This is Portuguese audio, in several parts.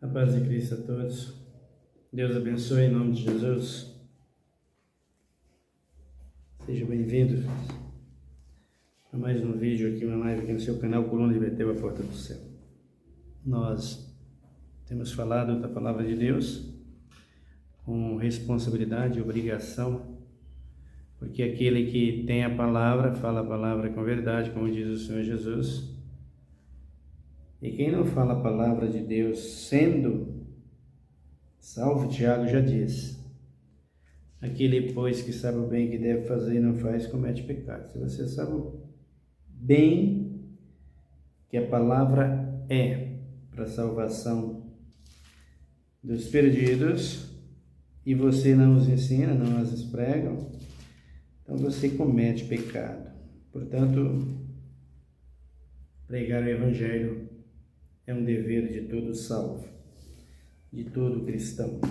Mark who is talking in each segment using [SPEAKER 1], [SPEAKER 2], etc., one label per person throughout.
[SPEAKER 1] A paz de Cristo a todos. Deus abençoe em nome de Jesus. Seja bem-vindo a mais um vídeo aqui, uma live aqui no seu canal Coluna de Beteu, a Porta do Céu. Nós temos falado da palavra de Deus com responsabilidade e obrigação, porque aquele que tem a palavra, fala a palavra com verdade, como diz o Senhor Jesus. E quem não fala a palavra de Deus sendo salvo, Tiago já diz: aquele, pois, que sabe o bem que deve fazer e não faz, comete pecado. Se você sabe bem que a palavra é para a salvação dos perdidos e você não os ensina, não as pregam, então você comete pecado. Portanto, pregar o Evangelho é um dever de todo salvo, de todo cristão.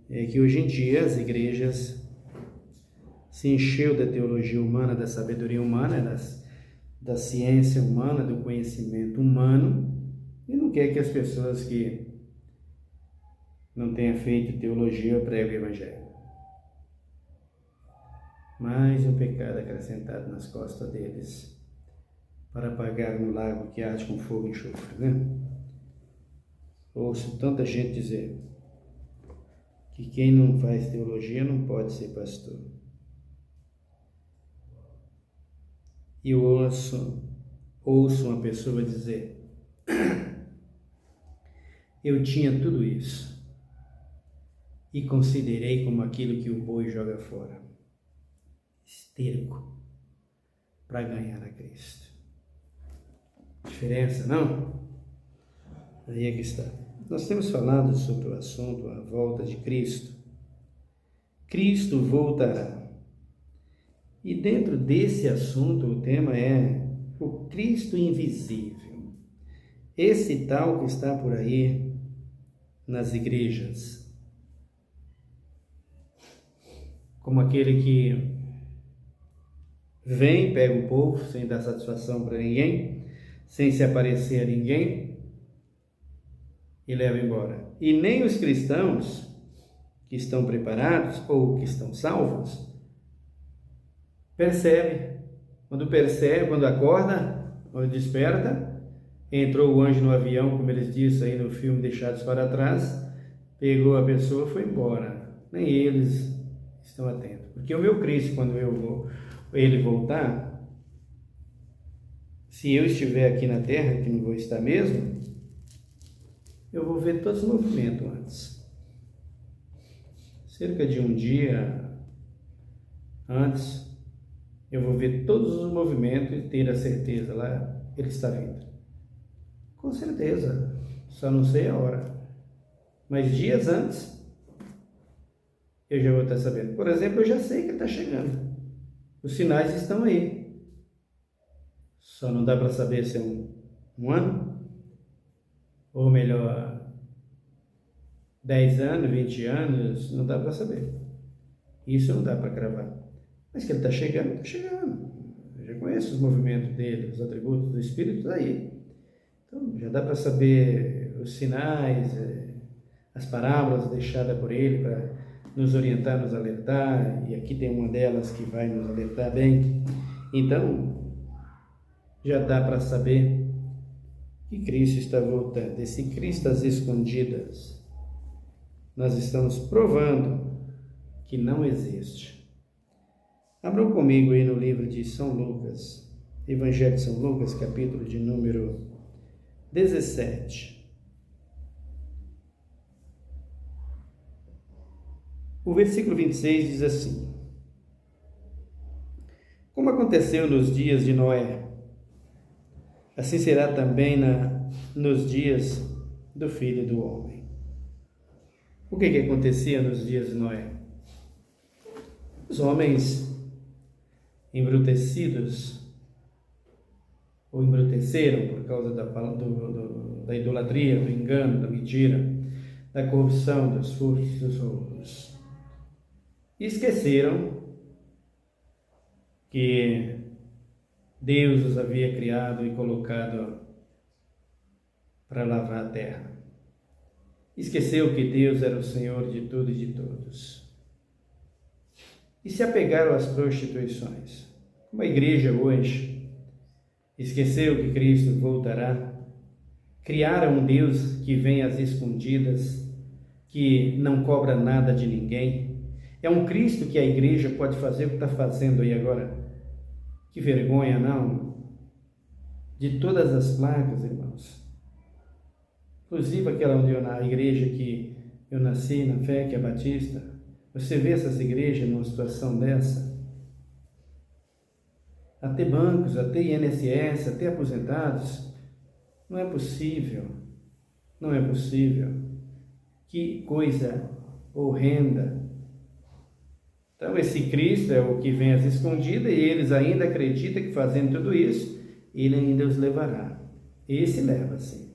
[SPEAKER 1] É que hoje em dia as igrejas se encheu da teologia humana, da sabedoria humana, da ciência humana, do conhecimento humano, e não quer que as pessoas que não tenham feito teologia preguem o Evangelho. Mais um pecado acrescentado nas costas deles, para apagar no lago que arde com fogo e enxofre, né? Ouço tanta gente dizer que quem não faz teologia não pode ser pastor. E eu ouço uma pessoa dizer: eu tinha tudo isso e considerei como aquilo que o boi joga fora, esterco, para ganhar a Cristo. Diferença, não? Aí é que está. Nós temos falado sobre o assunto, a volta de Cristo. Cristo voltará. E dentro desse assunto, o tema é o Cristo invisível. Esse tal que está por aí nas igrejas. Como aquele que vem, pega o povo sem dar satisfação para ninguém, sem se aparecer a ninguém, e leva embora. E nem os cristãos que estão preparados ou que estão salvos percebem. Quando acorda, quando desperta, entrou o anjo no avião, como eles dizem aí no filme Deixados para Trás, pegou a pessoa e foi embora. Nem eles estão atentos. Porque o meu Cristo, quando ele voltar, se eu estiver aqui na terra, que não vou estar mesmo, eu vou ver todos os movimentos antes. Cerca de um dia antes, eu vou ver todos os movimentos e ter a certeza, lá ele está vindo. Com certeza, só não sei a hora. Mas dias antes, eu já vou estar sabendo. Por exemplo, eu já sei que ele está chegando. Os sinais estão aí. Só não dá para saber se é um ano, ou melhor, 10 anos, 20 anos, não dá para saber. Isso não dá para cravar. Mas que ele está chegando, está chegando. Eu já conheço os movimentos dele, os atributos do Espírito, está aí. Então, já dá para saber os sinais, as parábolas deixadas por ele para nos orientar, nos alertar. E aqui tem uma delas que vai nos alertar bem. Então, já dá para saber que Cristo está voltando. Esse Cristo às escondidas, nós estamos provando que não existe. Abram comigo aí no livro de São Lucas, Evangelho de São Lucas, capítulo de número 17. O versículo 26 diz assim: como aconteceu nos dias de Noé, assim será também nos dias do Filho do Homem. O que acontecia nos dias de Noé? Os homens embrutecidos, ou embruteceram por causa da idolatria, do engano, da mentira, da corrupção, dos furtos, dos roubos. E esqueceram que Deus os havia criado e colocado para lavrar a terra. Esqueceu que Deus era o Senhor de tudo e de todos. E se apegaram às prostituições. Como a igreja hoje esqueceu que Cristo voltará, criaram um Deus que vem às escondidas, que não cobra nada de ninguém. É um Cristo que a igreja pode fazer o que está fazendo aí agora. Que vergonha, não? De todas as placas, irmãos. Inclusive aquela onde a igreja que eu nasci, na fé, que é batista. Você vê essas igrejas numa situação dessa? Até bancos, até INSS, até aposentados. Não é possível. Não é possível. Que coisa horrenda. Então esse Cristo é o que vem às escondidas e eles ainda acreditam que fazendo tudo isso, ele ainda os levará. Esse leva, sim.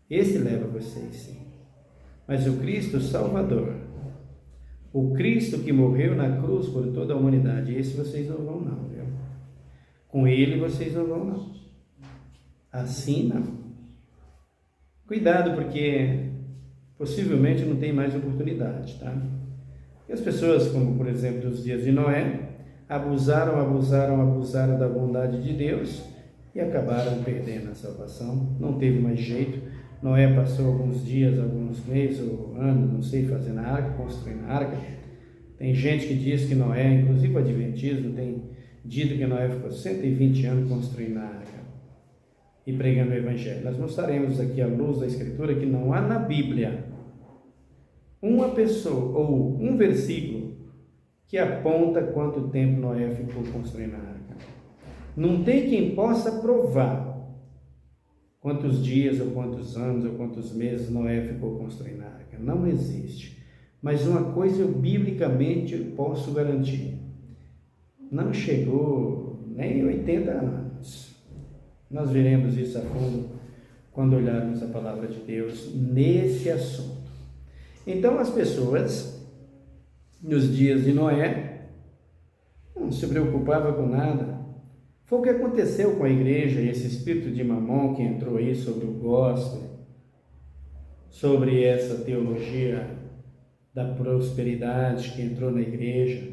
[SPEAKER 1] Esse leva vocês, sim. Mas o Cristo Salvador, o Cristo que morreu na cruz por toda a humanidade, esse vocês não vão não, viu? Com ele vocês não vão não. Assim não. Cuidado, porque possivelmente não tem mais oportunidade, tá? E as pessoas, como por exemplo dos dias de Noé, abusaram da bondade de Deus e acabaram perdendo a salvação. Não teve mais jeito. Noé passou alguns dias, alguns meses ou anos, não sei, fazendo a arca, construindo a arca. Tem gente que diz que Noé, inclusive o adventismo, tem dito que Noé ficou 120 anos construindo a arca e pregando o evangelho. Nós mostraremos aqui à luz da Escritura que não há na Bíblia uma pessoa ou um versículo que aponta quanto tempo Noé ficou construindo a arca. Não tem quem possa provar quantos dias, ou quantos anos, ou quantos meses Noé ficou construindo a arca. Não existe. Mas uma coisa eu biblicamente posso garantir. Não chegou nem 80 anos. Nós veremos isso a fundo quando olharmos a palavra de Deus nesse assunto. Então as pessoas, nos dias de Noé, não se preocupavam com nada. Foi o que aconteceu com a igreja, esse espírito de Mamon que entrou aí sobre o gospel, sobre essa teologia da prosperidade que entrou na igreja,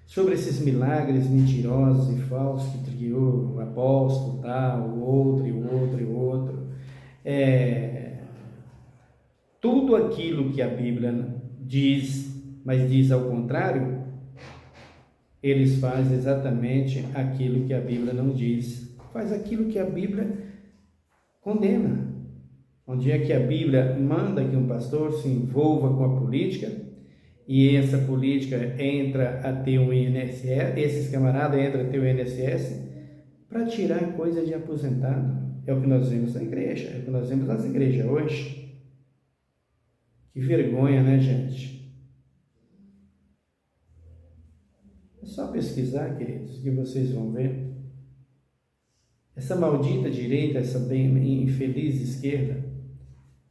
[SPEAKER 1] sobre esses milagres mentirosos e falsos que criou o apóstolo, tal, o outro, e o outro, e o outro. Tudo aquilo que a Bíblia diz, mas diz ao contrário, eles fazem exatamente aquilo que a Bíblia não diz. Faz aquilo que a Bíblia condena. Onde é que a Bíblia manda que um pastor se envolva com a política e essa política entra a ter um INSS, esses camaradas entram a ter um INSS para tirar coisa de aposentado. É o que nós vemos na igreja, é o que nós vemos nas igrejas hoje. Que vergonha, né, gente? É só pesquisar, queridos, que vocês vão ver. Essa maldita direita, essa bem infeliz esquerda,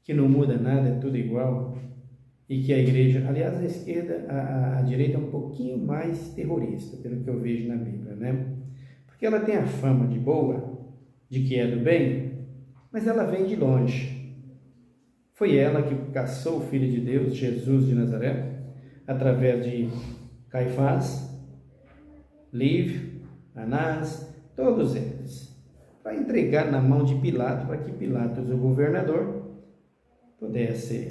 [SPEAKER 1] que não muda nada, é tudo igual, e que a igreja, aliás, a esquerda, a direita é um pouquinho mais terrorista, pelo que eu vejo na Bíblia, né? Porque ela tem a fama de boa, de que é do bem, mas ela vem de longe. Foi ela que caçou o Filho de Deus, Jesus de Nazaré, através de Caifás, Líbio, Anás, todos eles, para entregar na mão de Pilatos, para que Pilatos, o governador, pudesse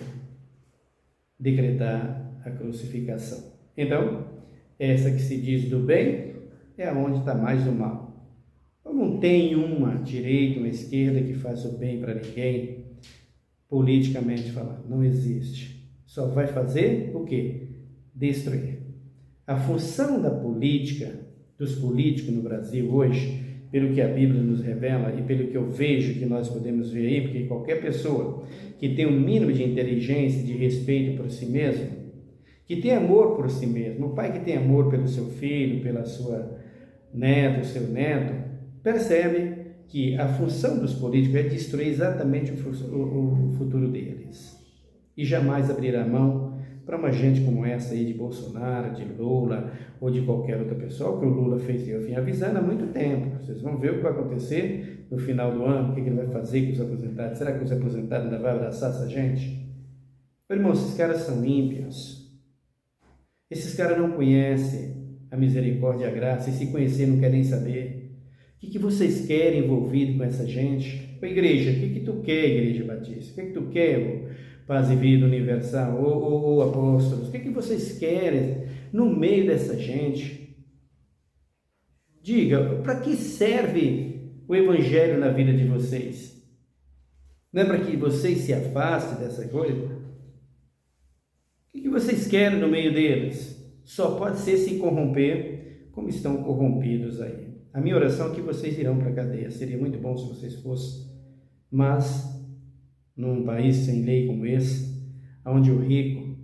[SPEAKER 1] decretar a crucificação. Então, essa que se diz do bem é onde está mais o mal. Então, não tem uma direita, uma esquerda que faça o bem para ninguém, politicamente falando. Não existe. Só vai fazer o quê? Destruir. A função da política, dos políticos no Brasil hoje, pelo que a Bíblia nos revela e pelo que eu vejo que nós podemos ver aí, porque qualquer pessoa que tem um mínimo de inteligência, de respeito por si mesmo, que tem amor por si mesmo, o pai que tem amor pelo seu filho, pela sua neta, o seu neto, percebe que a função dos políticos é destruir exatamente o futuro deles e jamais abrir a mão para uma gente como essa aí de Bolsonaro, de Lula ou de qualquer outra pessoa, o que o Lula fez, eu vim avisando há muito tempo. Vocês vão ver o que vai acontecer no final do ano, o que ele vai fazer com os aposentados. Será que os aposentados ainda vão abraçar essa gente? Meu irmão, esses caras são ímpios. Esses caras não conhecem a misericórdia e a graça, e se conhecer não querem saber. O que vocês querem envolvido com essa gente? Ô, igreja, o que tu quer, Igreja Batista? O que tu quer, Paz e Vida Universal, ou apóstolos? O que vocês querem no meio dessa gente? Diga, para que serve o Evangelho na vida de vocês? Não é para que vocês se afastem dessa coisa? O que vocês querem no meio deles? Só pode ser se corromper como estão corrompidos aí. A minha oração é que vocês irão para a cadeia. Seria muito bom se vocês fossem. Mas, num país sem lei como esse, onde o rico,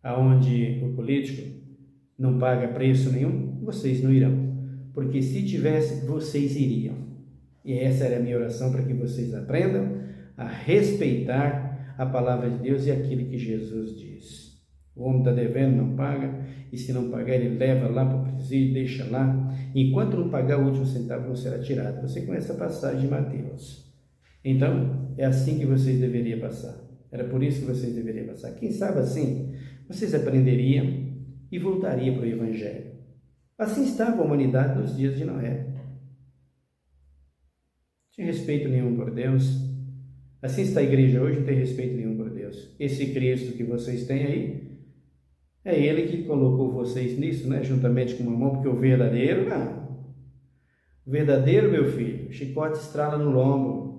[SPEAKER 1] onde o político não paga preço nenhum, vocês não irão. Porque se tivesse, vocês iriam. E essa era a minha oração para que vocês aprendam a respeitar a palavra de Deus e aquilo que Jesus diz. O homem está devendo, não paga, e se não pagar, ele leva lá para o presídio, deixa lá. Enquanto não pagar, o último centavo não será tirado. Você conhece a passagem de Mateus. Então, é assim que vocês deveriam passar. Era por isso que vocês deveriam passar. Quem sabe assim, vocês aprenderiam e voltariam para o Evangelho. Assim estava a humanidade nos dias de Noé. Não tinha respeito nenhum por Deus. Assim está a igreja hoje, não tem respeito nenhum por Deus. Esse Cristo que vocês têm aí, é Ele que colocou vocês nisso, né? Juntamente com Mamão, porque o verdadeiro, não. O verdadeiro, meu filho, chicote estrala no lombo.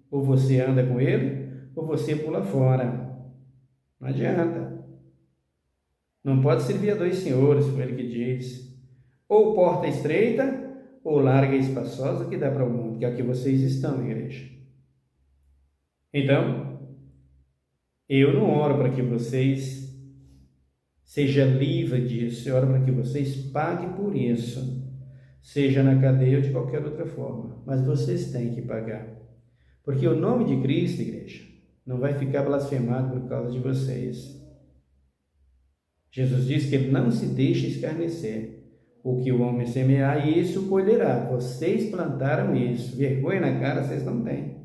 [SPEAKER 1] Ou você anda com ele, ou você pula fora. Não adianta. Não pode servir a dois senhores, foi ele que diz. Ou porta estreita, ou larga e espaçosa que dá para o mundo, que é o que vocês estão, igreja. Então, eu não oro para que vocês sejam livres disso, eu oro para que vocês paguem por isso, seja na cadeia ou de qualquer outra forma, mas vocês têm que pagar. Porque o nome de Cristo, igreja, não vai ficar blasfemado por causa de vocês. Jesus diz que ele não se deixa escarnecer. O que o homem semear, isso colherá. Vocês plantaram isso. Vergonha na cara vocês não têm.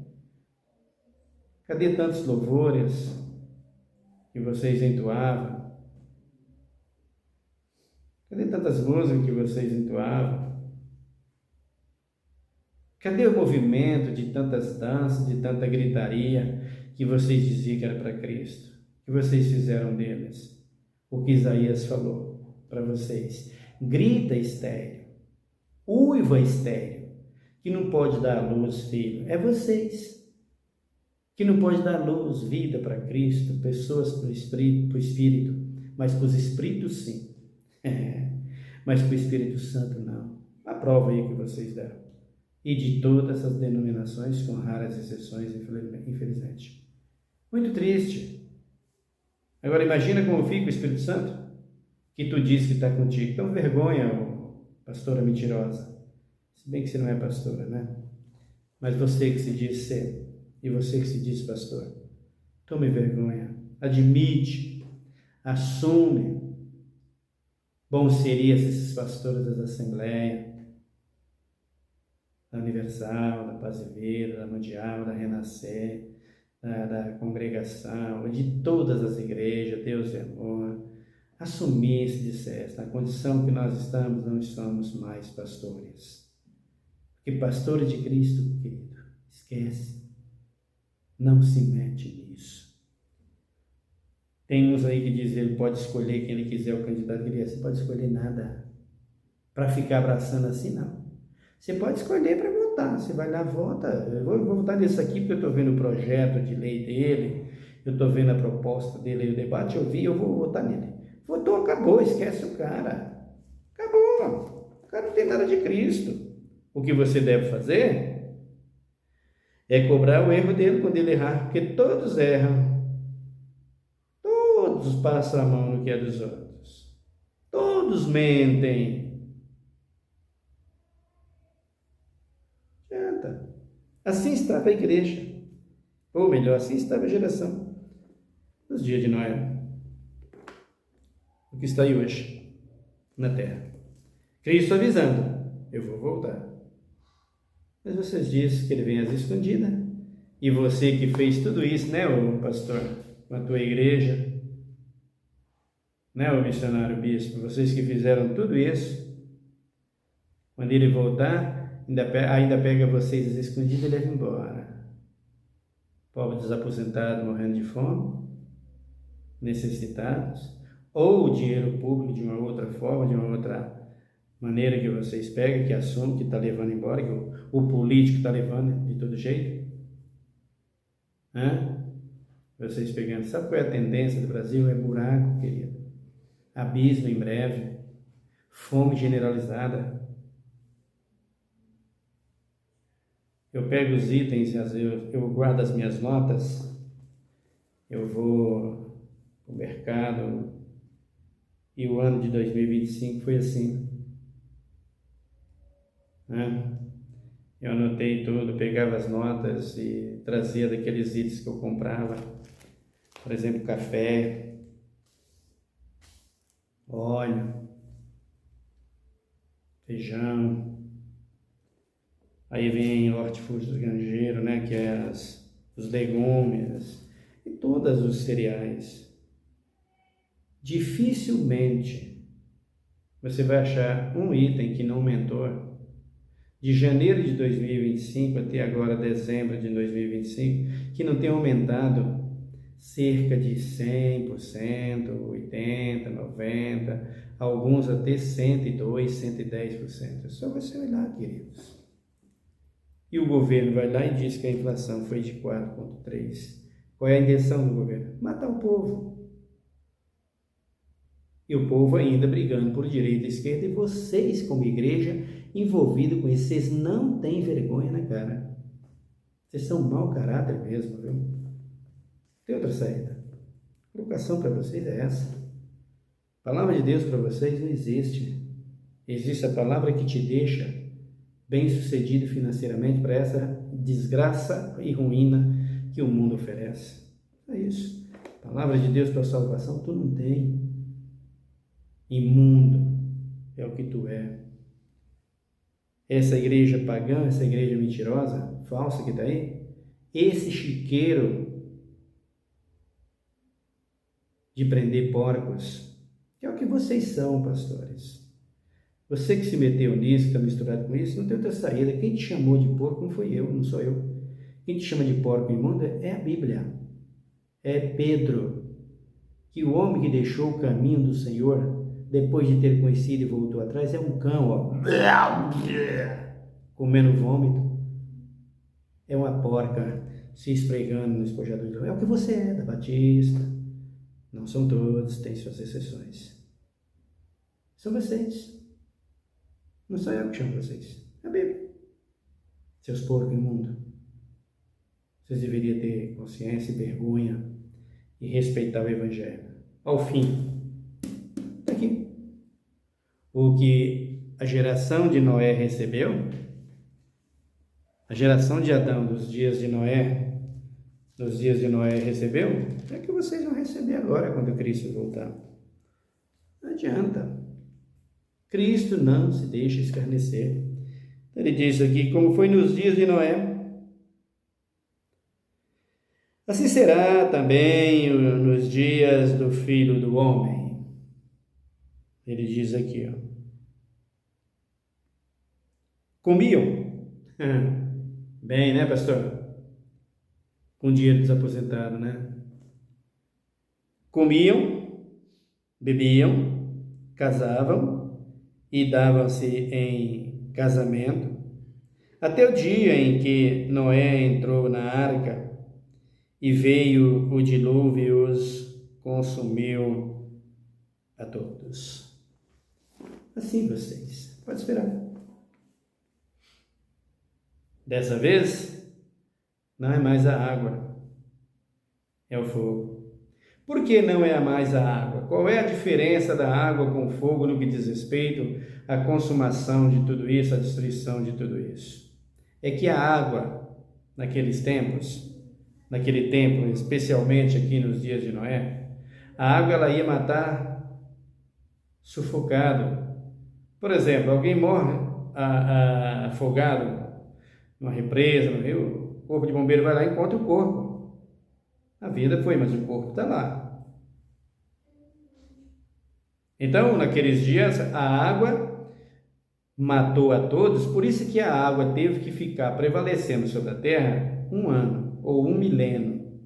[SPEAKER 1] Cadê tantos louvores que vocês entoavam? Cadê tantas músicas que vocês entoavam? Cadê o movimento de tantas danças, de tanta gritaria que vocês diziam que era para Cristo? O que vocês fizeram deles? O que Isaías falou para vocês. Grita estéril, uiva estéril, que não pode dar à luz filho. É vocês que não pode dar à luz vida para Cristo, pessoas para o Espírito, mas para os Espíritos sim. Mas para o Espírito Santo não. A prova aí que vocês deram. E de todas as denominações, com raras exceções, infelizmente. Muito triste. Agora imagina como fica o Espírito Santo, que tu diz que está contigo. Então vergonha, pastora mentirosa. Se bem que você não é pastora, né? Mas você que se diz ser, e você que se diz pastor, tome vergonha, admite, assume. Bom seria se esses pastores das Assembleias, da Universal, da Paz e Vida, da Mundial, da Renascer, da Congregação, de todas as igrejas, Deus é amor, assumisse, dissesse, na condição que nós estamos, não somos mais pastores. Porque pastores de Cristo, querido, esquece, não se mete nisso. Tem uns aí que dizem que ele pode escolher quem ele quiser, o candidato que ele quer. Você pode escolher nada para ficar abraçando assim, não. Você pode escolher para votar. Você vai lá, vota. Eu vou votar nesse aqui porque eu estou vendo o projeto de lei dele, eu estou vendo a proposta dele, o debate, eu vi, eu vou votar nele. Votou, acabou, esquece o cara. Acabou. O cara não tem nada de Cristo. O que você deve fazer é cobrar o erro dele quando ele errar, porque todos erram. Todos passam a mão no que é dos outros. Todos mentem. Assim estava a igreja, ou melhor, assim estava a geração nos dias de Noé. que está aí hoje na terra. Cristo avisando, eu vou voltar. Mas vocês dizem que ele vem às escondidas. E você que fez tudo isso, né, ô pastor, com a tua igreja, né, ô missionário bispo, vocês que fizeram tudo isso, quando ele voltar, ainda pega vocês às escondidas e leva embora. Pobre desaposentado morrendo de fome, necessitados, ou o dinheiro público de uma outra forma, de uma outra maneira que vocês pegam, que assumem que está levando embora, que o político está levando de todo jeito. Vocês pegando, sabe qual é a tendência do Brasil? É buraco, querido, abismo em breve, fome generalizada. Eu pego os itens, eu guardo as minhas notas, eu vou ao mercado, e o ano de 2025 foi assim, Eu anotei tudo, pegava as notas e trazia daqueles itens que eu comprava, por exemplo, café, óleo, feijão. Aí vem hortifruti granjeiro, né, que é os legumes e todos os cereais. Dificilmente você vai achar um item que não aumentou. De janeiro de 2025 até agora dezembro de 2025, que não tem aumentado cerca de 100%, 80%, 90%, alguns até 102%, 110%. É só você olhar, queridos. E o governo vai lá e diz que a inflação foi de 4,3%. Qual é a intenção do governo? Matar o povo. E o povo ainda brigando por direita e esquerda, e vocês, como igreja, envolvidos com isso, vocês não têm vergonha na cara. Vocês são mau caráter mesmo, viu? Tem outra saída. A colocação para vocês é essa. A palavra de Deus para vocês não existe. Existe a palavra que te deixa bem-sucedido financeiramente para essa desgraça e ruína que o mundo oferece. É isso. A palavra de Deus para salvação tu não tem. Imundo é o que tu é. Essa igreja pagã, essa igreja mentirosa, falsa que está aí, esse chiqueiro de prender porcos, que é o que vocês são, pastores. Você que se meteu nisso, que está misturado com isso, não tem outra saída. Quem te chamou de porco não foi eu, não sou eu. Quem te chama de porco imundo é a Bíblia. É Pedro, que o homem que deixou o caminho do Senhor, depois de ter conhecido e voltou atrás, é um cão, ó, comendo vômito. É uma porca se esfregando no espojador de lã. É o que você é, da Batista. Não são todos, tem suas exceções. São vocês. Não sou eu que chamo vocês. É a Bíblia. Seus porcos imundos. Vocês deveriam ter consciência e vergonha e respeitar o Evangelho. Ao fim, está aqui. O que a geração de Noé recebeu, a geração de Adão dos dias de Noé, recebeu, é que vocês vão receber agora quando Cristo voltar. Não adianta. Cristo não se deixa escarnecer. Ele diz aqui, como foi nos dias de Noé, assim será também nos dias do Filho do Homem. Ele diz aqui, ó. Comiam. Bem, né, pastor? Com dinheiro desaposentado, né? Comiam, bebiam, casavam e davam-se em casamento, até o dia em que Noé entrou na arca e veio o dilúvio e os consumiu a todos. Assim vocês, pode esperar. Dessa vez, não é mais a água, é o fogo. Por que não é mais a água? Qual é a diferença da água com o fogo no que diz respeito à consumação de tudo isso, à destruição de tudo isso? É que a água, naquele tempo, especialmente aqui nos dias de Noé, a água ela ia matar sufocado. Por exemplo, alguém morre afogado numa represa, no rio, o corpo de bombeiro vai lá e encontra o corpo. A vida foi, mas o corpo está lá. Então, naqueles dias, a água matou a todos, por isso que a água teve que ficar prevalecendo sobre a terra 1 ano, ou 1 milênio,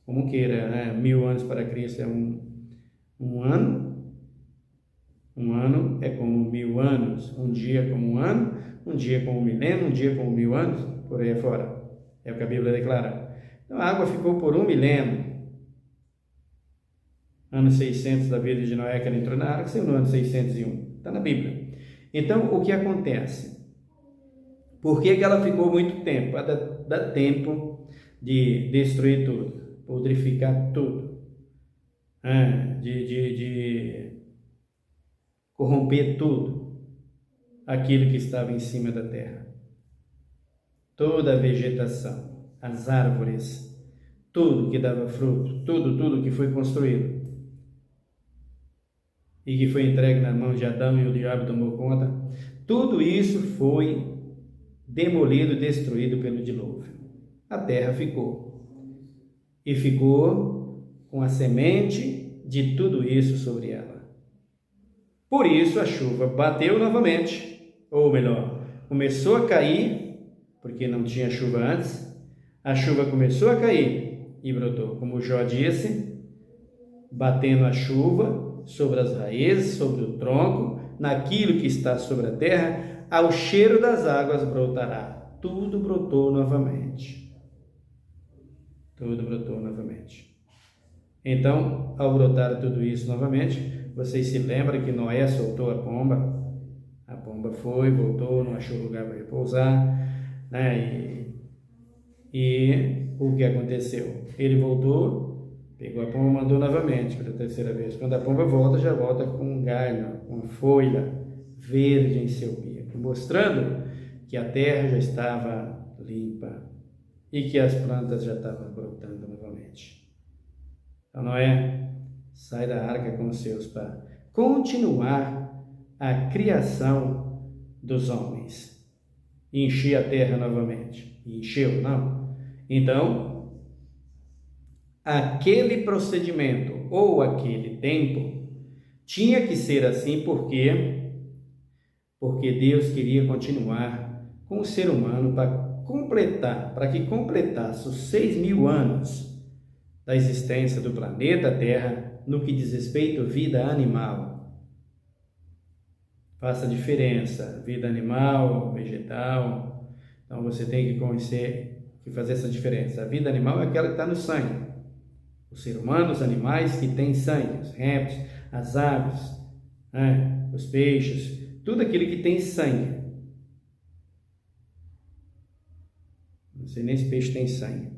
[SPEAKER 1] como queira, né? 1000 anos para Cristo é um ano, 1 ano é como 1000 anos, um dia como 1 ano, um dia como 1 milênio, um dia como 1000 anos, por aí afora, é o que a Bíblia declara. Então a água ficou por 1 milênio, ano 600 da vida de Noé, que ele entrou na arca, saiu no ano 601, está na Bíblia. Então, o que acontece? Por que ela ficou muito tempo? Dá tempo de destruir tudo, pudrificar tudo, de corromper tudo, aquilo que estava em cima da terra. Toda a vegetação, as árvores, tudo que dava fruto, tudo que foi construído e que foi entregue nas mãos de Adão e o diabo tomou conta, tudo isso foi demolido, destruído pelo dilúvio. A terra ficou. E ficou com a semente de tudo isso sobre ela. Por isso a chuva bateu novamente, ou melhor, começou a cair, porque não tinha chuva antes, a chuva começou a cair e brotou. Como Jó disse, batendo a chuva sobre as raízes, sobre o tronco, naquilo que está sobre a terra, ao cheiro das águas brotará. Tudo brotou novamente. Tudo brotou novamente. Então, ao brotar tudo isso novamente, vocês se lembram que Noé soltou a pomba foi, voltou, não achou lugar para repousar, né? E o que aconteceu? Ele voltou, pegou a pomba e mandou novamente pela terceira vez. Quando a pomba volta, já volta com um galho, com uma folha verde em seu bico, mostrando que a terra já estava limpa e que as plantas já estavam brotando novamente. Então Noé sai da arca com os seus para continuar a criação dos homens, encher a terra novamente. E encheu, não? Então, aquele procedimento ou aquele tempo tinha que ser assim porque Deus queria continuar com o ser humano para que completasse os 6.000 anos da existência do planeta Terra no que diz respeito à vida animal. Faça diferença, vida animal, vegetal. Então você tem que conhecer e fazer essa diferença. A vida animal é aquela que está no sangue. O ser humano, os animais que têm sangue, os répteis, as aves, os peixes, tudo aquilo que tem sangue. Não sei nem se peixe tem sangue.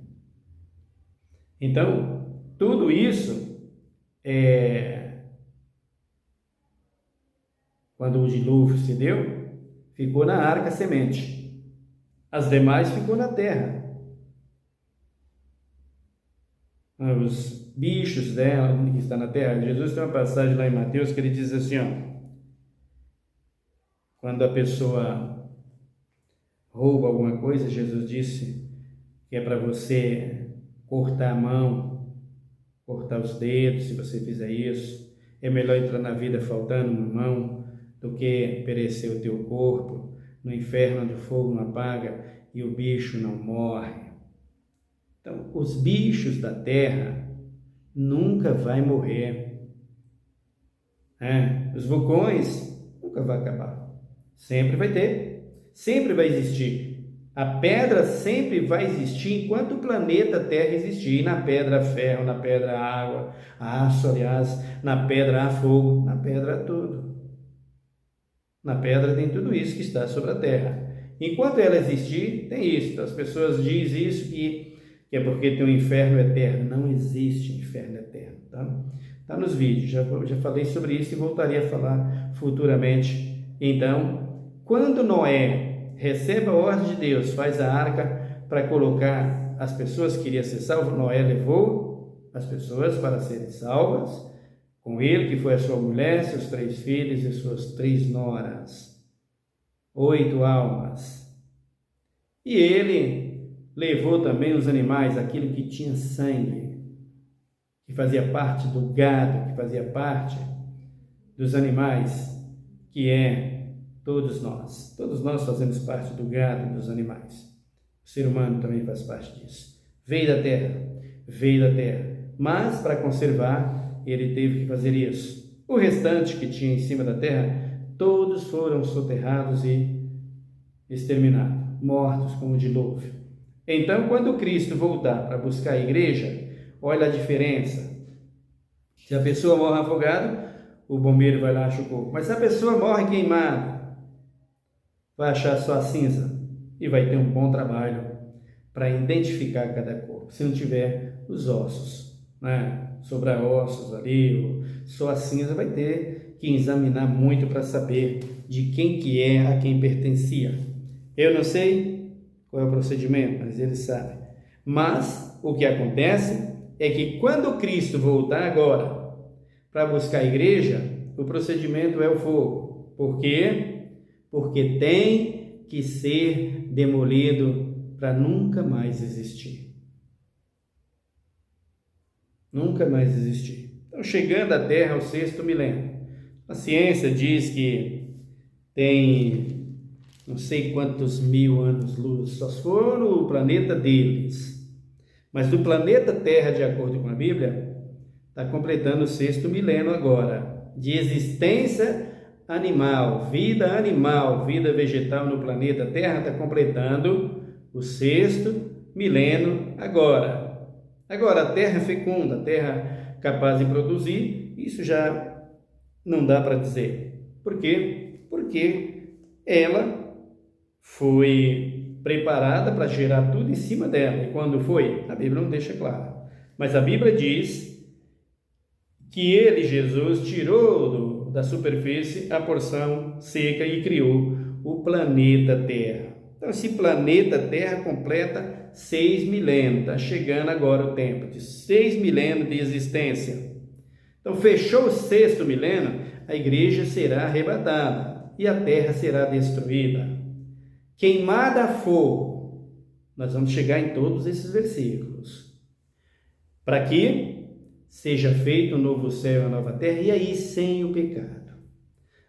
[SPEAKER 1] Então, tudo isso quando o dilúvio se deu, ficou na arca a semente. As demais ficou na terra. Os bichos dela que estão na terra. Jesus tem uma passagem lá em Mateus que ele diz assim, quando a pessoa rouba alguma coisa, Jesus disse que é para você cortar a mão, cortar os dedos. Se você fizer isso, é melhor entrar na vida faltando uma mão do que perecer o teu corpo no inferno onde o fogo não apaga e o bicho não morre. Então, os bichos da terra nunca vai morrer. Os vulcões nunca vai acabar. Sempre vai ter, sempre vai existir. A pedra sempre vai existir enquanto o planeta Terra existir. Na pedra há ferro, na pedra há água, há aço, aliás, na pedra há fogo, na pedra há tudo. Na pedra tem tudo isso que está sobre a terra. Enquanto ela existir, tem isso. As pessoas dizem isso que é porque tem um inferno eterno. Não existe inferno eterno, tá? Está nos vídeos, já falei sobre isso e voltaria a falar futuramente. Então, quando Noé recebe a ordem de Deus, faz a arca para colocar as pessoas que queriam ser salvas, Noé levou as pessoas para serem salvas, Com ele, que foi a sua mulher, seus 3 filhos e suas 3 noras. 8 almas. E ele levou também os animais, aquilo que tinha sangue, que fazia parte do gado, que fazia parte dos animais, que é todos nós. Todos nós fazemos parte do gado, dos animais. O ser humano também faz parte disso. Veio da terra. Mas, para conservar, ele teve que fazer isso. O restante que tinha em cima da terra, todos foram soterrados e exterminados, mortos como dilúvio. Então, quando Cristo voltar para buscar a igreja, olha a diferença. Se a pessoa morre afogada, o bombeiro vai lá achar o corpo. Mas se a pessoa morre queimada, vai achar só a cinza e vai ter um bom trabalho para identificar cada corpo. Se não tiver os ossos, né? Sobrar ossos ali, só a cinza, vai ter que examinar muito para saber de quem que é, a quem pertencia. Eu não sei qual é o procedimento, mas eles sabem. Mas o que acontece é que quando Cristo voltar agora para buscar a igreja, o procedimento é o fogo. Por quê? Porque tem que ser demolido para nunca mais existir. Nunca mais existir. Então, chegando à Terra, o 6º milênio. A ciência diz que tem não sei quantos mil anos-luz, só se for no planeta deles. Mas do planeta Terra, de acordo com a Bíblia, está completando o 6º milênio agora, de existência animal, vida vegetal no planeta Terra, está completando o 6º milênio agora. Agora, a terra fecunda, a terra capaz de produzir, isso já não dá para dizer. Por quê? Porque ela foi preparada para gerar tudo em cima dela. E quando foi? A Bíblia não deixa claro. Mas a Bíblia diz que ele, Jesus, tirou da superfície a porção seca e criou o planeta Terra. Então, esse planeta Terra completa 6 milênios. Está chegando agora o tempo de 6 milênios de existência. Então, fechou o 6º milênio, a igreja será arrebatada e a terra será destruída. Queimada a fogo. Nós vamos chegar em todos esses versículos. Para que seja feito um novo céu e uma nova terra, e aí sem o pecado.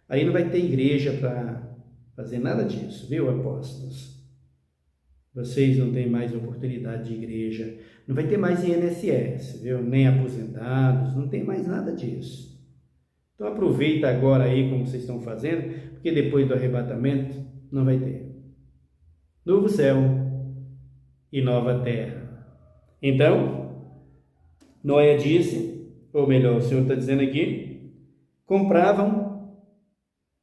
[SPEAKER 1] Aí não vai ter igreja para fazer nada disso, viu, apóstolos? Vocês não têm mais oportunidade de igreja, não vai ter mais INSS, viu? Nem aposentados, não tem mais nada disso. Então aproveita agora aí como vocês estão fazendo, porque depois do arrebatamento não vai ter. Novo céu e nova terra. Então, Noé disse, ou melhor, o Senhor está dizendo aqui, compravam,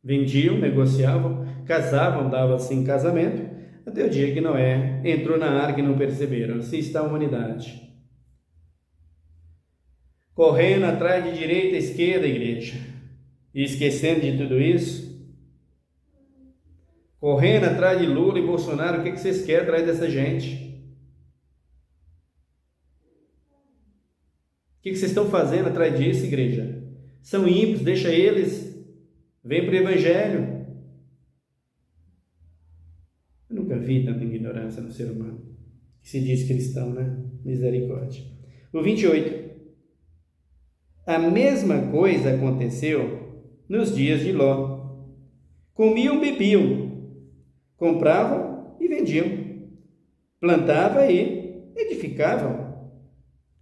[SPEAKER 1] vendiam, negociavam, casavam, davam-se em casamento, até o dia que Noé entrou na arca e não perceberam. Assim está a humanidade. Correndo atrás de direita e esquerda, igreja, e esquecendo de tudo isso, correndo atrás de Lula e Bolsonaro, o que vocês querem atrás dessa gente? O que vocês estão fazendo atrás disso, igreja? São ímpios, deixa eles, vem para o Evangelho. Eu nunca vi tanta ignorância no ser humano, que se diz cristão, né? Misericórdia. O 28. A mesma coisa aconteceu nos dias de Ló. Comiam, bebiam, compravam e vendiam, plantavam e edificavam.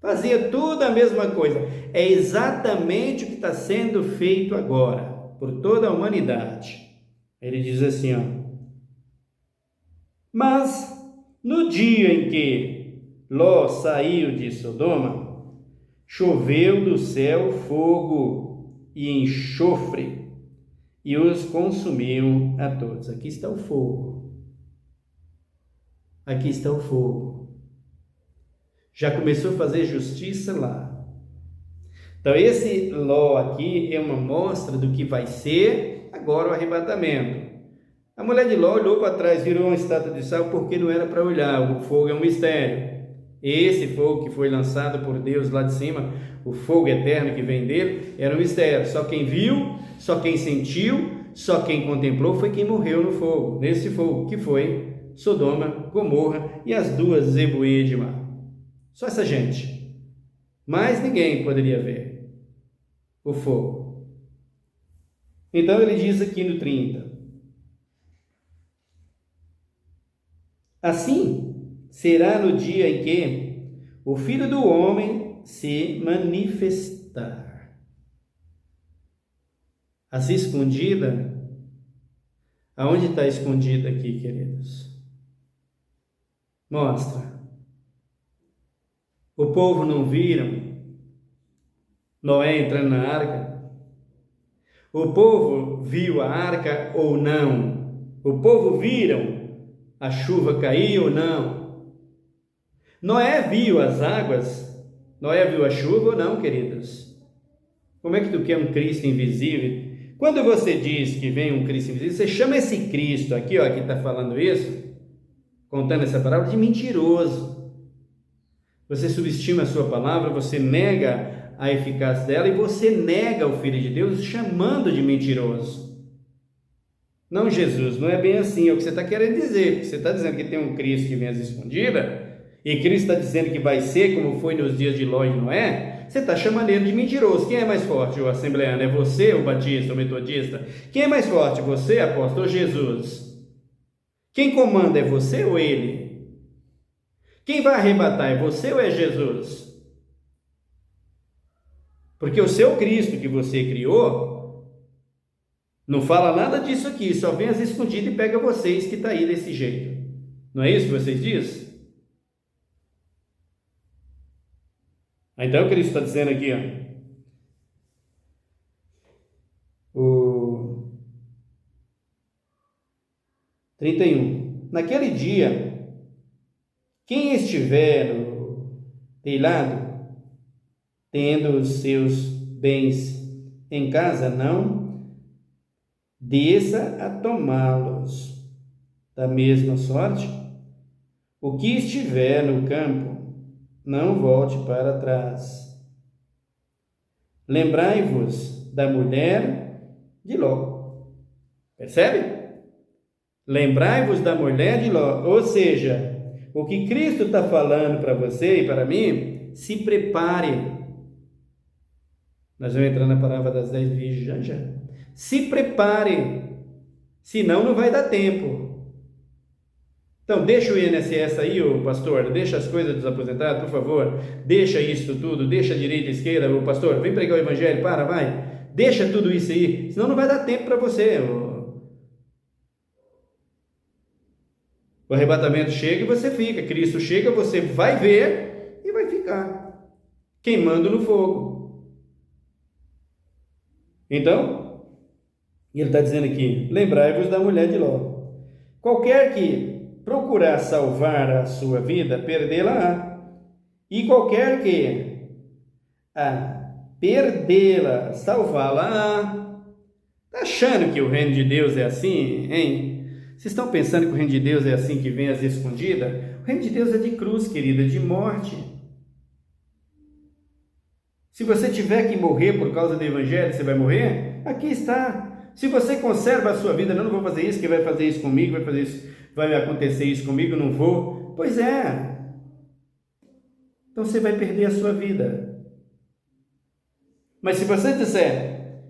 [SPEAKER 1] Fazia tudo a mesma coisa. É exatamente o que está sendo feito agora, por toda a humanidade. Ele diz assim, ó. Mas, no dia em que Ló saiu de Sodoma, choveu do céu fogo e enxofre, e os consumiu a todos. Aqui está o fogo. Aqui está o fogo. Já começou a fazer justiça lá. Então, esse Ló aqui é uma mostra do que vai ser agora o arrebatamento. A mulher de Ló olhou para trás, virou uma estátua de sal, porque não era para olhar, o fogo é um mistério. Esse fogo que foi lançado por Deus lá de cima, o fogo eterno que vem dele, era um mistério. Só quem viu, só quem sentiu, só quem contemplou foi quem morreu no fogo, nesse fogo, que foi Sodoma, Gomorra e as duas Zeboias de mar. Só essa gente. Mais ninguém poderia ver o fogo. Então ele diz aqui no 30: assim será no dia em que o Filho do Homem se manifestar. Assim escondida, aonde está escondida aqui, queridos? Mostra. O povo não viram Noé entrando na arca? O povo viu a arca ou não? O povo viram a chuva cair ou não? Noé viu as águas? Noé viu a chuva ou não, queridos? Como é que tu quer um Cristo invisível? Quando você diz que vem um Cristo invisível, você chama esse Cristo aqui, ó, que está falando isso, contando essa palavra, de mentiroso. Você subestima a sua palavra, você nega a eficácia dela e você nega o Filho de Deus chamando de mentiroso. Não, Jesus, não é bem assim, é o que você está querendo dizer. Você está dizendo que tem um Cristo que vem às escondidas, e Cristo está dizendo que vai ser como foi nos dias de Ló e Noé. Você está chamando ele de mentiroso. Quem é mais forte, o assembleano? É você, o batista, o metodista? Quem é mais forte, você, apóstolo, ou Jesus? Quem comanda é você ou ele? Quem vai arrebatar é você ou é Jesus? Porque o seu Cristo que você criou não fala nada disso aqui, só vem às escondidas e pega vocês que está aí desse jeito. Não é isso que vocês dizem? Então o Cristo está dizendo aqui, ó, o 31. Naquele dia, quem estiver no telhado, tendo os seus bens em casa, não desça a tomá-los. Da mesma sorte, o que estiver no campo, não volte para trás. Lembrai-vos da mulher de Ló. Percebe? Lembrai-vos da mulher de Ló. Ou seja, o que Cristo está falando para você e para mim, se prepare. Nós vamos entrar na palavra das 10 virgens já. Se prepare, senão não vai dar tempo. Então, deixa o INSS aí, ô pastor, deixa as coisas dos aposentados, por favor, deixa isso tudo, deixa a direita e a esquerda, ô pastor, vem pregar o evangelho, vai, deixa tudo isso aí, senão não vai dar tempo para você. O arrebatamento chega e você fica, Cristo chega, você vai ver e vai ficar, queimando no fogo. Então, ele está dizendo aqui, lembrai-vos da mulher de Ló. Qualquer que procurar salvar a sua vida, perdê-la-á. E qualquer que perdê-la, salvá-la-á. Está achando que o reino de Deus é assim, hein? Vocês estão pensando que o reino de Deus é assim que vem às escondidas? O reino de Deus é de cruz, querida, de morte. Se você tiver que morrer por causa do evangelho, você vai morrer? Aqui está. Se você conserva a sua vida, não vou fazer isso, que vai fazer isso comigo, vai fazer isso, vai acontecer isso comigo, não vou. Pois é. Então você vai perder a sua vida. Mas se você disser,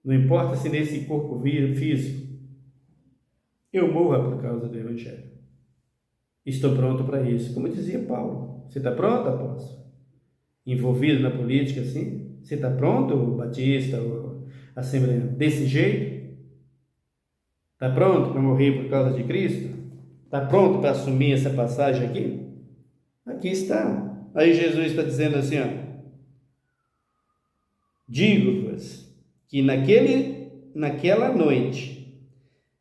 [SPEAKER 1] não importa se nesse corpo físico, eu morra por causa do evangelho. Estou pronto para isso. Como dizia Paulo. Você está pronto, apóstolo? Envolvido na política assim? Você está pronto, batista, assembleia, desse jeito? Está pronto para morrer por causa de Cristo? Está pronto para assumir essa passagem aqui? Aqui está. Aí Jesus está dizendo assim, digo-vos que naquela noite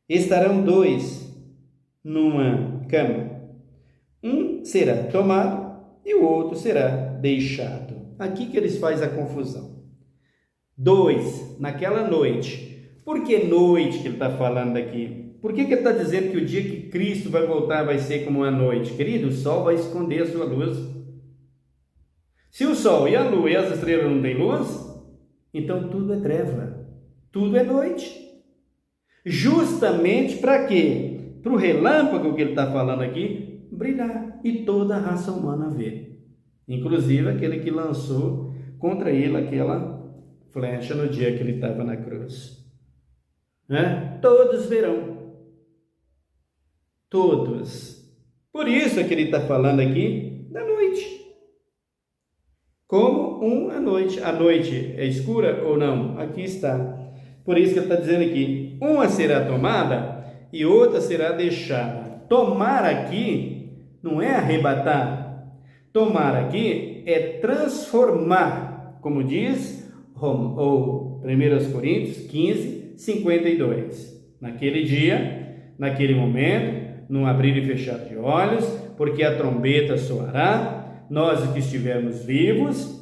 [SPEAKER 1] estarão dois numa cama. Um será tomado e o outro será deixado. Aqui que eles fazem a confusão. Dois, naquela noite. Por que noite que ele está falando aqui? Por que ele está dizendo que o dia que Cristo vai voltar vai ser como a noite? Querido, o sol vai esconder a sua luz. Se o sol e a lua e as estrelas não têm luz, então tudo é treva, tudo é noite. Justamente para quê? Para o relâmpago que ele está falando aqui brilhar e toda a raça humana ver. Inclusive aquele que lançou contra ele aquela flecha no dia que ele estava na cruz. Né? Todos verão. Todos. Por isso é que ele está falando aqui da noite. Como uma noite. A noite é escura ou não? Aqui está. Por isso que ele está dizendo aqui: uma será tomada e outra será deixada. Tomar aqui não é arrebatar. Tomar aqui é transformar. Como diz ou 1 Coríntios 15, 52. Naquele dia, naquele momento, num abrir e fechar de olhos, porque a trombeta soará, nós que estivermos vivos,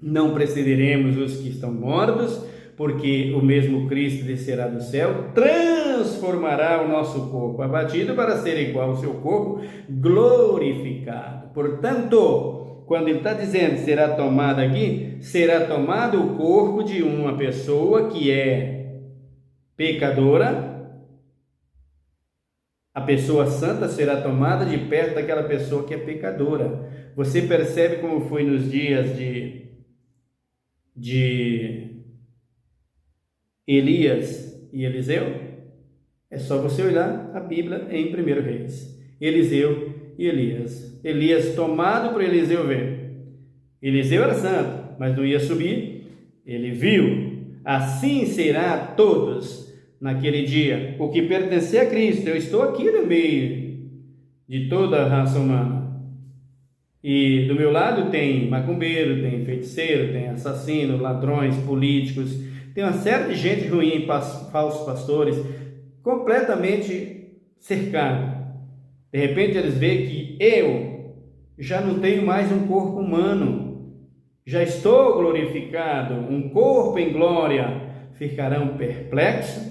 [SPEAKER 1] não precederemos os que estão mortos, porque o mesmo Cristo descerá do céu, transformará o nosso corpo abatido para ser igual ao seu corpo glorificado. Portanto, quando ele está dizendo será tomado aqui, será tomado o corpo de uma pessoa que é pecadora. A pessoa santa será tomada de perto daquela pessoa que é pecadora. Você percebe como foi nos dias de Elias e Eliseu? É só você olhar a Bíblia em 1 Reis. Eliseu e Elias. Elias tomado por Eliseu ver. Eliseu era santo, mas não ia subir. Ele viu. Assim será a todos naquele dia. O que pertencer a Cristo. Eu estou aqui no meio de toda a raça humana. E do meu lado tem macumbeiro, tem feiticeiro, tem assassino, ladrões, políticos, tem uma série de gente ruim, falsos pastores, completamente cercado. De repente eles veem que eu já não tenho mais um corpo humano, já estou glorificado, um corpo em glória, ficarão perplexos,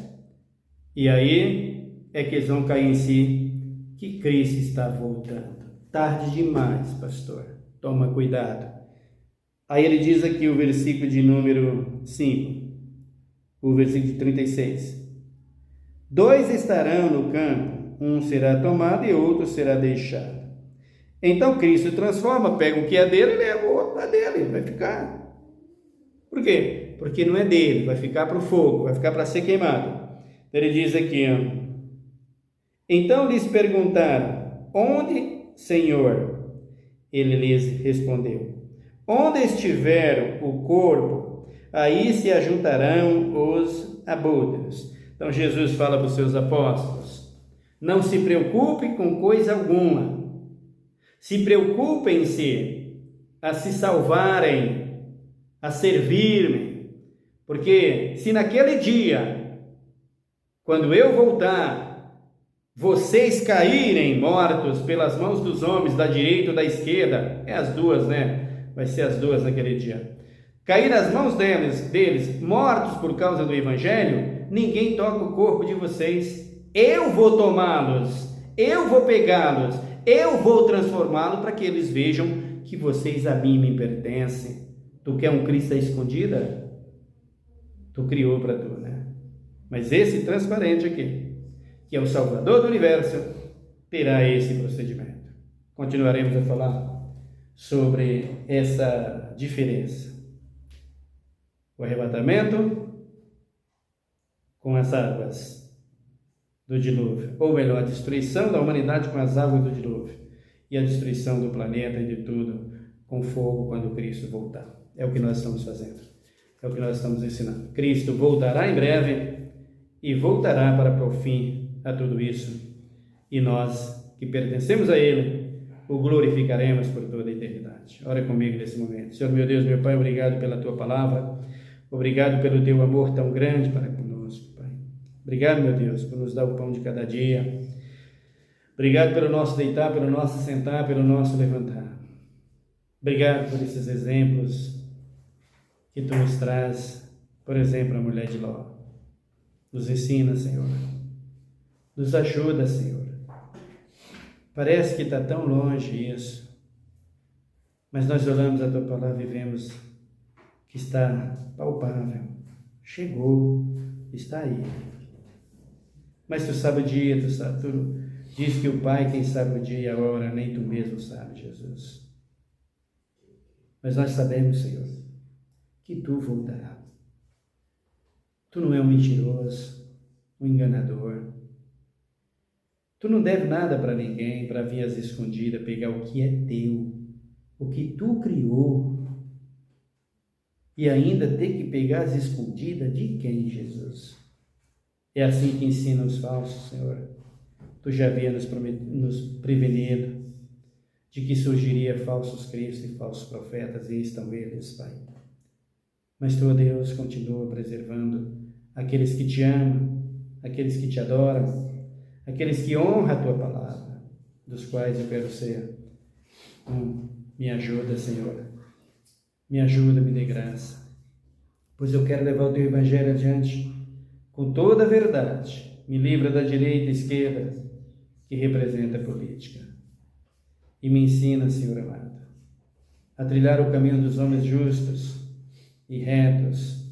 [SPEAKER 1] e aí é que eles vão cair em si, que Cristo está voltando. Tarde demais, pastor. Toma cuidado. Aí ele diz aqui o versículo de número 5, o versículo de 36. 2 estarão no campo, um será tomado e outro será deixado. Então Cristo transforma, pega o que é dele e leva o outro para dele, vai ficar. Por quê? Porque não é dele, vai ficar para o fogo, vai ficar para ser queimado. Ele diz aqui, então lhes perguntaram, onde, Senhor? Ele lhes respondeu, onde estiver o corpo, aí se ajuntarão os abutres. Então Jesus fala para os seus apóstolos, não se preocupe com coisa alguma, se preocupem-se a se salvarem, a servir-me, porque se naquele dia, quando eu voltar, vocês caírem mortos pelas mãos dos homens, da direita ou da esquerda, é as duas, né? Vai ser as duas naquele dia. Cair nas mãos deles, mortos por causa do Evangelho, ninguém toca o corpo de vocês. Eu vou tomá-los, eu vou pegá-los, eu vou transformá-los para que eles vejam que vocês a mim me pertencem. Tu quer um Cristo escondida? Tu criou para tu, né? Mas esse transparente aqui, que é o Salvador do Universo, terá esse procedimento. Continuaremos a falar sobre essa diferença. O arrebatamento com as águas do dilúvio, ou melhor, a destruição da humanidade com as águas do dilúvio, e a destruição do planeta e de tudo com fogo quando Cristo voltar. É o que nós estamos fazendo, é o que nós estamos ensinando. Cristo voltará em breve e voltará para pôr fim a tudo isso, e nós que pertencemos a Ele o glorificaremos por toda a eternidade. Ora comigo nesse momento. Senhor meu Deus, meu Pai, obrigado pela Tua palavra, obrigado pelo Teu amor tão grande para conosco, Pai. Obrigado, meu Deus, por nos dar o pão de cada dia. Obrigado pelo nosso deitar, pelo nosso sentar, pelo nosso levantar. Obrigado por esses exemplos que Tu nos traz, por exemplo, a mulher de Ló. Nos ensina, Senhor, Nos ajuda, Senhor. Parece que está tão longe isso, mas nós olhamos a Tua palavra e vemos que está palpável. Chegou, está aí. Mas Tu sabe o dia, Tu diz que o Pai quem sabe o dia e a hora, nem Tu mesmo sabe, Jesus. Mas nós sabemos, Senhor, que Tu voltará. Tu não é um mentiroso, um enganador. Tu não deve nada para ninguém, para vir às escondidas, pegar o que é teu, o que Tu criou, e ainda ter que pegar as escondidas de quem, Jesus? É assim que ensina os falsos, Senhor. Tu já havia nos prevenido de que surgiria falsos cristos e falsos profetas, e estão eles, Pai. Mas Tu, Deus, continua preservando aqueles que Te amam, aqueles que Te adoram, aqueles que honram a Tua palavra, dos quais eu quero ser. Me ajuda, Senhor. Me ajuda, me dê graça. Pois eu quero levar o Teu Evangelho adiante com toda a verdade. Me livra da direita e esquerda, que representa a política. E me ensina, Senhor amado, a trilhar o caminho dos homens justos e retos,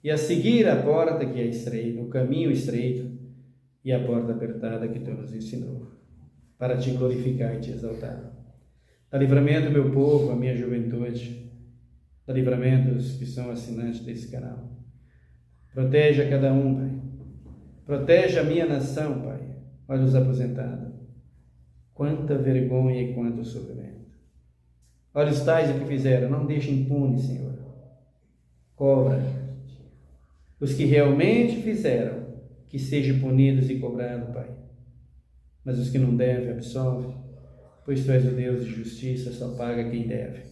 [SPEAKER 1] e a seguir a porta que é estreita, o caminho estreito e a porta apertada que Tu nos ensinou, para Te glorificar e Te exaltar. Dá livramento, meu povo, a minha juventude, dá livramento os que são assinantes desse canal. Proteja cada um, Pai. Proteja a minha nação, Pai. Olha os aposentados. Quanta vergonha e quanto sofrimento. Olha os tais o que fizeram. Não deixe impune, Senhor. Cobra. Os que realmente fizeram, que sejam punidos e cobrados, Pai. Mas os que não devem, absolve. Pois Tu és o Deus de justiça, só paga quem deve.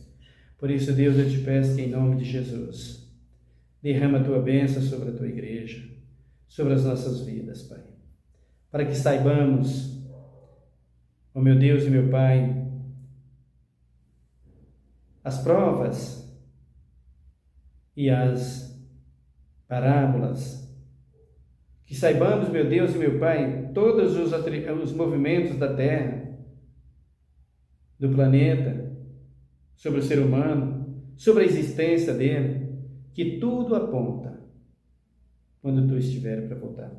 [SPEAKER 1] Por isso, Deus, eu Te peço que em nome de Jesus, derrama a Tua bênção sobre a Tua igreja, sobre as nossas vidas, Pai. Para que saibamos, ó meu Deus e meu Pai, as provas e as parábolas. Que saibamos, meu Deus e meu Pai, todos os movimentos da terra, do planeta, sobre o ser humano, sobre a existência dele, que tudo aponta quando Tu estiver para voltar.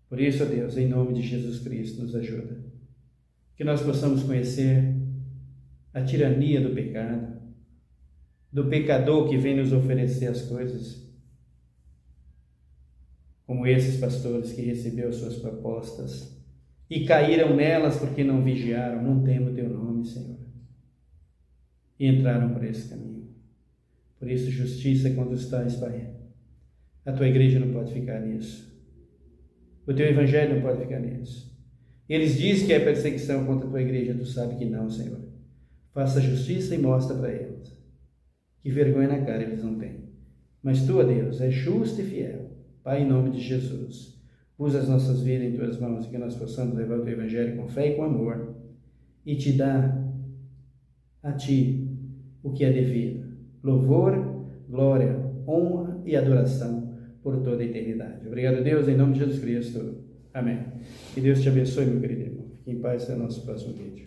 [SPEAKER 1] Por isso, ó Deus, em nome de Jesus Cristo, nos ajuda. Que nós possamos conhecer a tirania do pecado, do pecador que vem nos oferecer as coisas, como esses pastores que receberam suas propostas e caíram nelas porque não vigiaram, não temem o Teu nome, Senhor, e entraram por esse caminho. Por isso, justiça quando estás, Pai. A Tua igreja não pode ficar nisso. O Teu Evangelho não pode ficar nisso. Eles dizem que é perseguição contra a Tua igreja. Tu sabes que não, Senhor. Faça justiça e mostra para eles. Que vergonha na cara eles não têm. Mas Tu, ó Deus, és justo e fiel. Pai, em nome de Jesus, usa as nossas vidas em Tuas mãos e que nós possamos levar o Teu Evangelho com fé e com amor e Te dar a Ti o que é devido. Louvor, glória, honra e adoração por toda a eternidade. Obrigado, Deus, em nome de Jesus Cristo. Amém. Que Deus te abençoe, meu querido irmão. Fique em paz, até o nosso próximo vídeo.